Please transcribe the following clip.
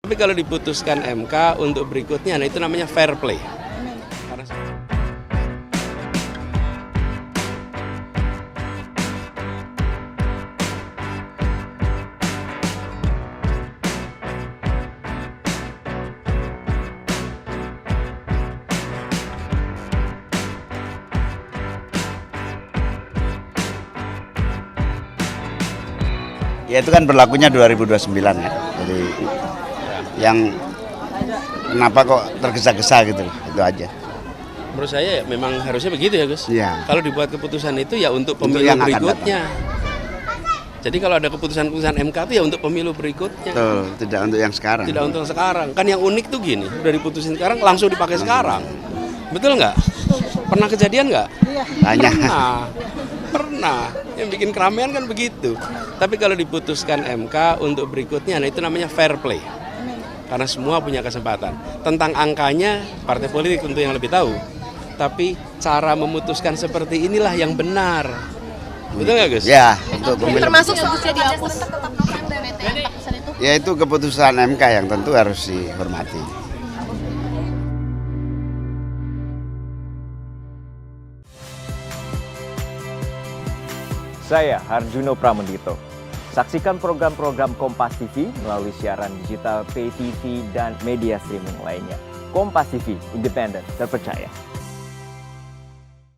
Tapi kalau diputuskan MK untuk berikutnya, nah itu namanya fair play. Ya itu kan berlakunya 2029 ya. Jadi yang kenapa kok tergesa-gesa gitu loh, itu aja. Menurut saya memang harusnya begitu ya Gus. Iya. Kalau dibuat keputusan itu ya untuk Untuk pemilu yang akan berikutnya. Jadi kalau ada keputusan-keputusan MK itu ya untuk pemilu berikutnya. Betul, tidak untuk yang sekarang. Tidak untuk sekarang. Kan yang unik tuh gini, udah diputusin sekarang langsung dipakai sekarang. Betul nggak? Pernah kejadian nggak? Banyak. Pernah. Yang bikin keramaian kan begitu. Tapi kalau diputuskan MK untuk berikutnya, nah itu namanya fair play. Karena semua punya kesempatan. Tentang angkanya, partai politik tentu yang lebih tahu. Tapi cara memutuskan seperti inilah yang benar. Betul nggak Gus? Ya, untuk pemilu. Termasuk usia dihapus. Ya itu keputusan MK yang tentu harus dihormati. Saya Harjuno Pramendito. Saksikan program-program Kompas TV melalui siaran digital, pay TV, dan media streaming lainnya. Kompas TV, independen, terpercaya.